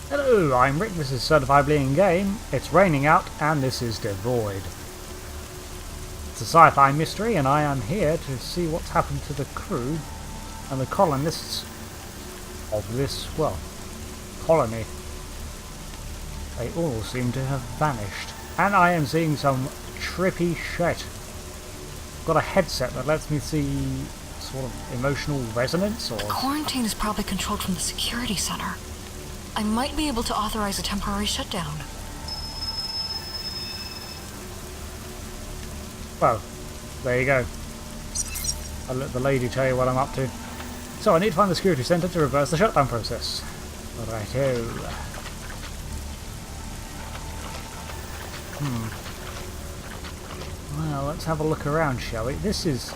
Hello, I'm Rick, this is Certifiably Ingame. It's raining out and this is Devoid. It's a sci-fi mystery and I am here to see what's happened to the crew and the colonists of this, well, colony. They all seem to have vanished. And I am seeing some trippy shit. I've got a headset that lets me see sort of emotional resonance or... The quarantine is probably controlled from the security center. I might be able to authorize a temporary shutdown. Well, there you go. I'll let the lady tell you what I'm up to. So I need to find the security center to reverse the shutdown process. Righto. Well, let's have a look around, shall we? This is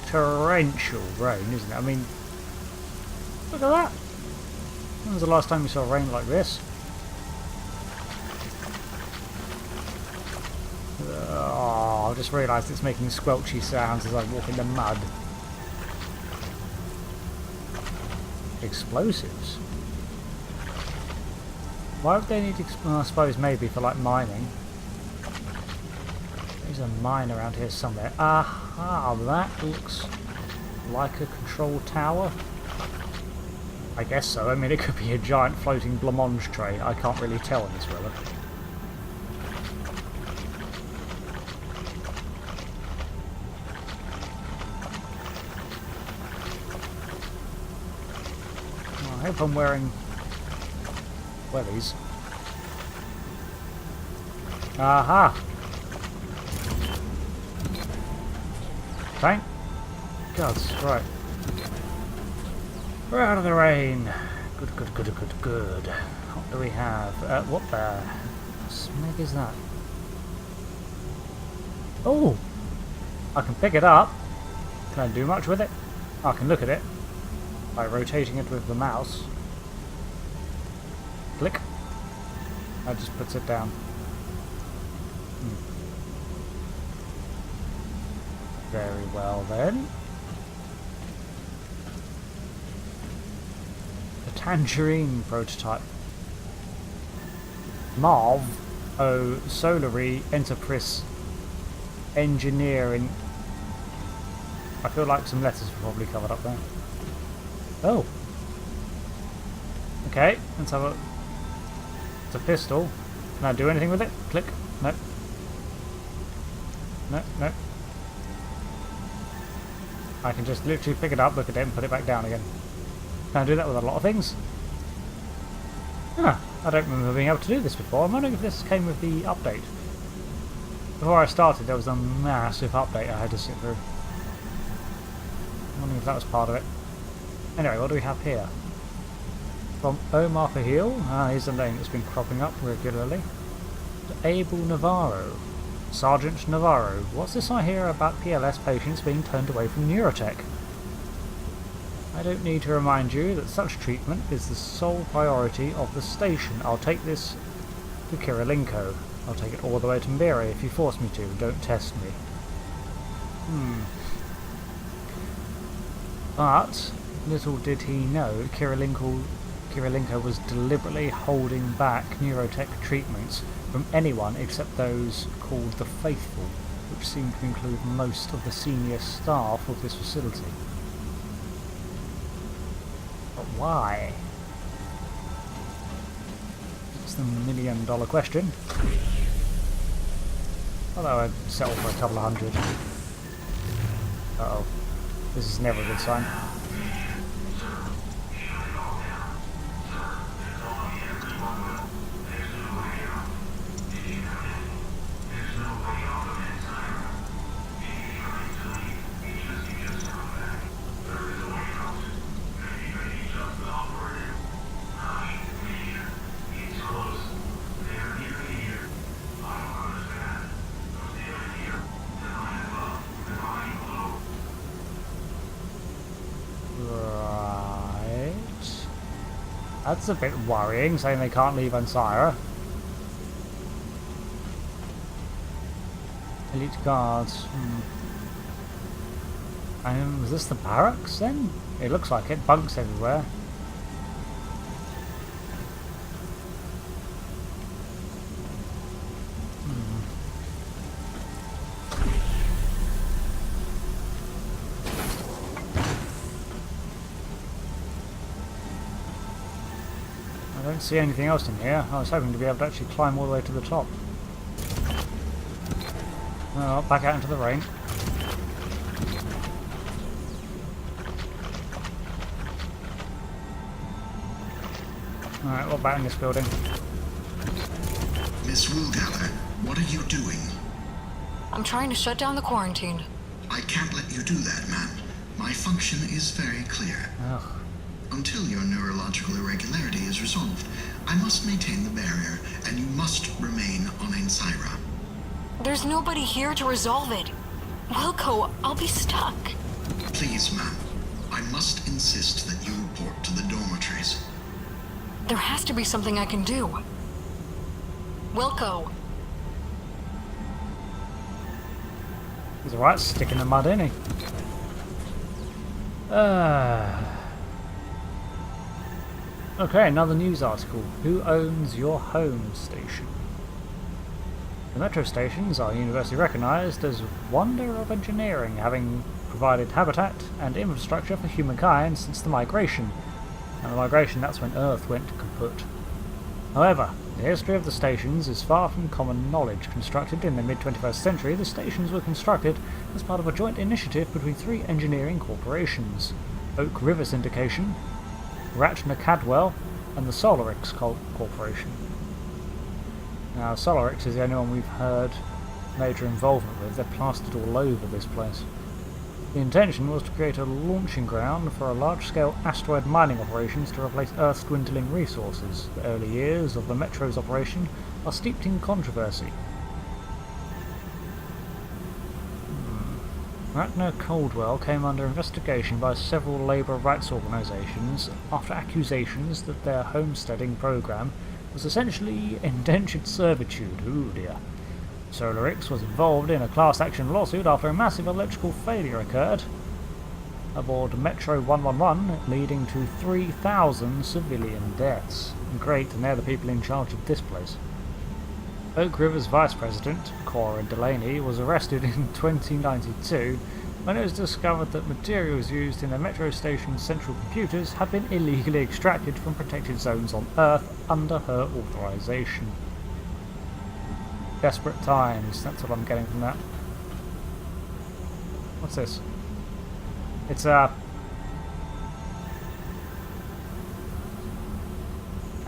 torrential rain, isn't it? I mean, look at that. When was the last time you saw rain like this? Oh, I just realised it's making squelchy sounds as I walk in the mud. Explosives? Why would they need I suppose maybe for like mining. There's a mine around here somewhere. Aha, that looks like a control tower. I guess so. I mean, it could be a giant floating blancmange tray. I can't really tell in this weather. Oh, I hope I'm wearing wellies. Aha! Thank gods, right. We're out of the rain. Good, good, good, good, good. What do we have? What the smeg is that? Oh! I can pick it up. Can I do much with it? I can look at it by rotating it with the mouse. Click. That just puts it down. Very well then. Tangerine prototype. Marv O Solary Enterprise Engineering. I feel like some letters were probably covered up there. Oh. Okay, let's have a... It's a pistol. Can I do anything with it? Click. Nope. Nope, nope. I can just literally pick it up, look at it and put it back down again. Can I do that with a lot of things? Huh, I don't remember being able to do this before. I'm wondering if this came with the update. Before I started there was a massive update I had to sit through. I'm wondering if that was part of it. Anyway, what do we have here? From Omar Fahil, here's a name that's been cropping up regularly. To Abel Navarro. Sergeant Navarro, what's this I hear about PLS patients being turned away from neurotech? I don't need to remind you that such treatment is the sole priority of the station. I'll take this to Kirilenko. I'll take it all the way to Mbiri if you force me to. Don't test me. But, little did he know, Kirilenko was deliberately holding back neurotech treatments from anyone except those called the Faithful, which seem to include most of the senior staff of this facility. But why? It's the million-dollar question. Although I'd settle for a couple of hundred. Uh-oh. This is never a good sign. That's a bit worrying, saying they can't leave Ancyra. Elite guards. Was this the barracks then? It looks like it. Bunks everywhere. I don't see anything else in here. I was hoping to be able to actually climb all the way to the top. Oh, back out into the rain. Alright, what about in this building? Miss Woolgather, what are you doing? I'm trying to shut down the quarantine. I can't let you do that, ma'am. My function is very clear. Ugh. Until your neurological irregularity is resolved, I must maintain the barrier, and you must remain on Ancyra. There's nobody here to resolve it. Wilco, I'll be stuck. Please, ma'am. I must insist that you report to the dormitories. There has to be something I can do. Wilco. He's a right stick in the mud, isn't he? Okay, another news article. Who owns your home station? The metro stations are universally recognised as wonder of engineering, having provided habitat and infrastructure for humankind since the migration. And the migration, that's when Earth went kaput. However, the history of the stations is far from common knowledge. Constructed in the mid-21st century, the stations were constructed as part of a joint initiative between three engineering corporations: Oak River Syndication, Ratner Cadwell, and the Solarix Corporation. Now, Solarix is the only one we've heard major involvement with. They're plastered all over this place. The intention was to create a launching ground for a large-scale asteroid mining operations to replace Earth's dwindling resources. The early years of the Metro's operation are steeped in controversy. Ratner Caldwell came under investigation by several labour rights organisations after accusations that their homesteading programme was essentially indentured servitude. Ooh dear. Solarix was involved in a class action lawsuit after a massive electrical failure occurred aboard Metro 111, leading to 3,000 civilian deaths. Great, and they're the people in charge of this place. Oak River's vice president, Cora Delaney, was arrested in 2092 when it was discovered that materials used in the metro station's central computers had been illegally extracted from protected zones on Earth under her authorization. Desperate times, that's what I'm getting from that. What's this? It's I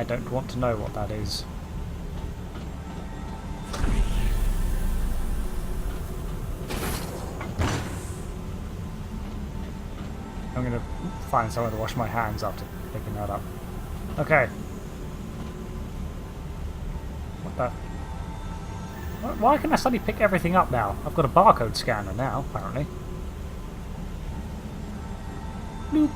don't want to know what that is. I'm gonna find somewhere to wash my hands after picking that up. Okay. What the? Why can I suddenly pick everything up now? I've got a barcode scanner now, apparently. Bloop.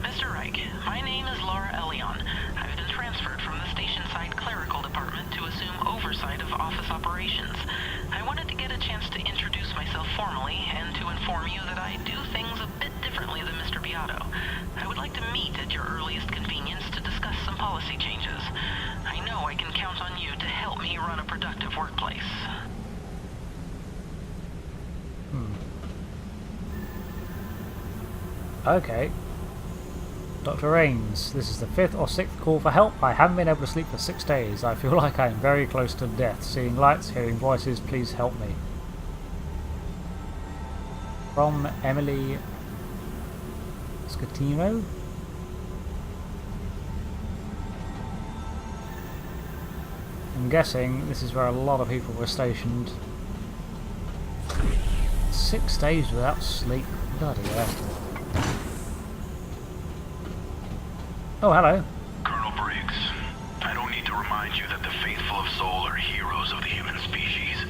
Mr. Reich, my name is Laura Elion. I've been transferred from the station-side clerical department to assume oversight of office operations. I wanted to get a chance to introduce myself formally and to inform you that I do things a bit differently than Mr. Beato. I would like to meet at your earliest convenience to discuss some policy changes. I know I can count on you to help me run a productive workplace. Okay. Dr. Rains, this is the 5th or 6th call for help. I haven't been able to sleep for 6 days. I feel like I am very close to death. Seeing lights, hearing voices, please help me. From Emily Scatino. I'm guessing this is where a lot of people were stationed. 6 days without sleep. Bloody hell. Oh, hello. Colonel Briggs, I don't need to remind you that the faithful of Sol are heroes of the human species.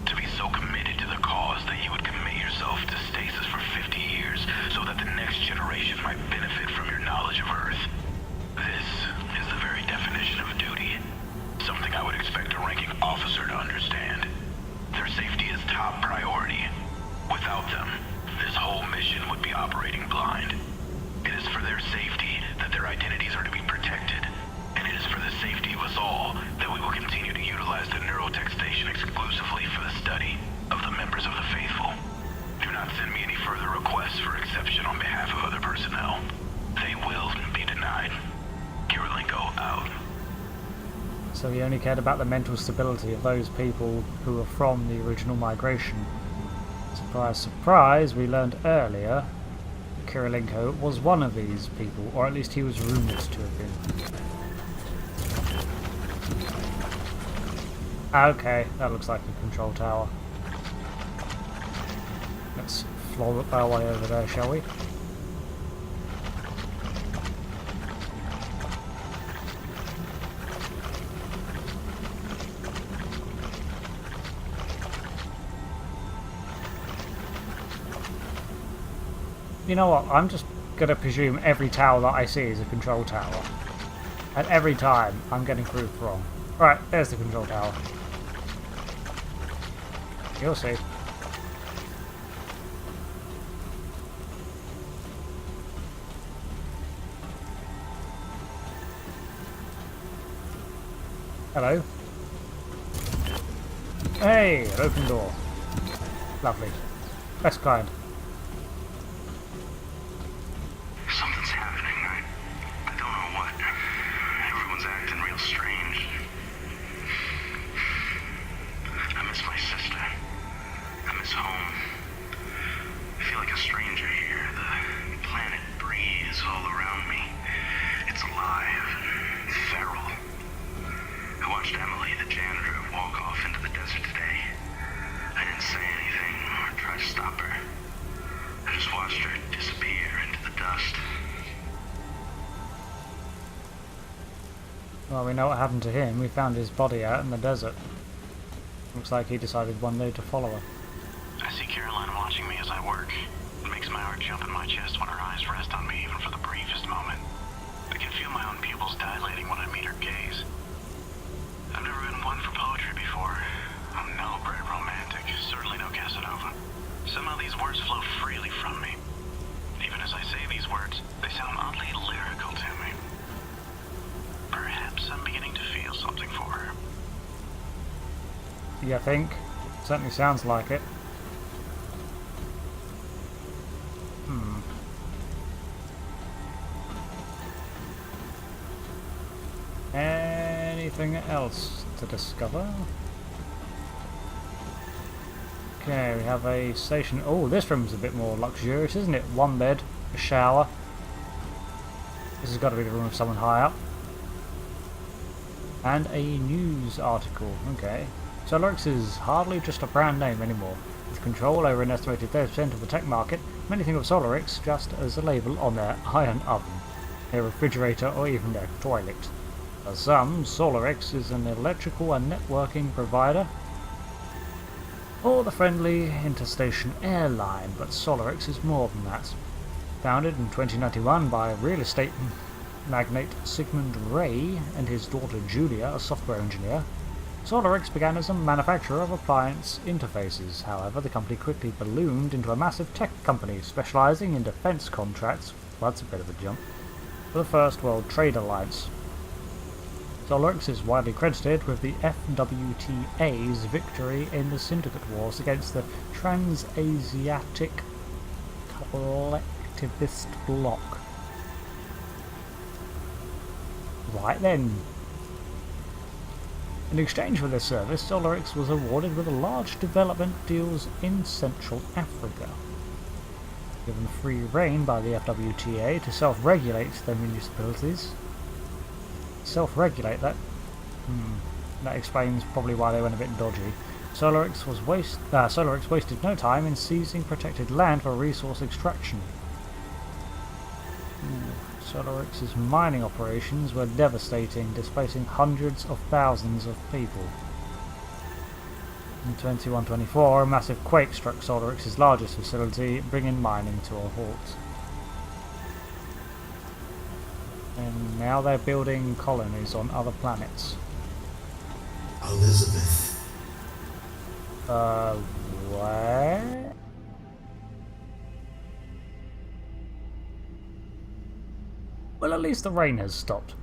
To be so committed to the cause that you would commit yourself to stasis for 50 years so that the next generation might benefit from your knowledge of Earth. This is the very definition of duty. Something I would expect a ranking officer to understand. Their safety is top priority. Without them, this whole mission would be operating blind. It is for their safety that their identities are to be protected, and it is for the safety of us all that we will continue to utilize the neurotech station exclusively for the study of the members of the faithful. Do not send me any further requests for exception on behalf of other personnel. They will So he only cared about the mental stability of those people who were from the original migration. Surprise, surprise, we learned earlier Kirilenko was one of these people, or at least he was rumoured to have been. Okay, that looks like a control tower. Let's flog our way over there, shall we? You know what, I'm just going to presume every tower that I see is a control tower. And every time, I'm getting proved wrong. Right, there's the control tower. You'll see. Hello. Hey, an open door. Lovely. Best kind. Something's happening. I don't know what. Everyone's acting real strange. I miss my sister. I miss home. I feel like a stranger here. The planet breathes all around me. It's alive and feral. I watched Emily, the janitor, walk off into the desert today. I didn't say anything or try to stop her. I just watched her disappear into the dust. Well, we know what happened to him. We found his body out in the desert. Looks like he decided one day to follow her. I see Caroline watching me as I work. It makes my heart jump in my chest when her eyes rest on me even for the briefest moment. I can feel my own pupils dilating when I meet her gaze. I've never been one for poetry before. I'm no great romantic, certainly no Casanova. Somehow these words flow freely from me. Even as I say these words, they sound oddly lyrical to me. Perhaps I'm beginning to feel something for her. You think? Certainly sounds like it. Anything else to discover? Okay, we have a station. Oh, this room's a bit more luxurious, isn't it? One bed, a shower. This has got to be the room of someone high up. And a news article. Okay. Solarix is hardly just a brand name anymore. With control over an estimated 30% of the tech market, many think of Solarix just as a label on their iron oven, their refrigerator, or even their toilet. For some, Solarix is an electrical and networking provider, or the friendly interstation airline, but Solarix is more than that. Founded in 2091 by real estate magnate Sigmund Ray and his daughter Julia, a software engineer, Solarix began as a manufacturer of appliance interfaces. However, the company quickly ballooned into a massive tech company specializing in defense contracts, well, that's a bit of a jump, for the First World Trade Alliance. Solarix is widely credited with the FWTA's victory in the Syndicate Wars against the Trans-Asiatic Collectivist Bloc. Right then. In exchange for this service, Solarix was awarded with large development deals in Central Africa. Given free rein by the FWTA to self-regulate their municipalities. Self-regulate that? That explains probably why they went a bit dodgy. Solarix wasted no time in seizing protected land for resource extraction. Solarix's mining operations were devastating, displacing hundreds of thousands of people. In 2124, a massive quake struck Solarix's largest facility, bringing mining to a halt. And now they're building colonies on other planets. Elizabeth. What? Well, at least the rain has stopped.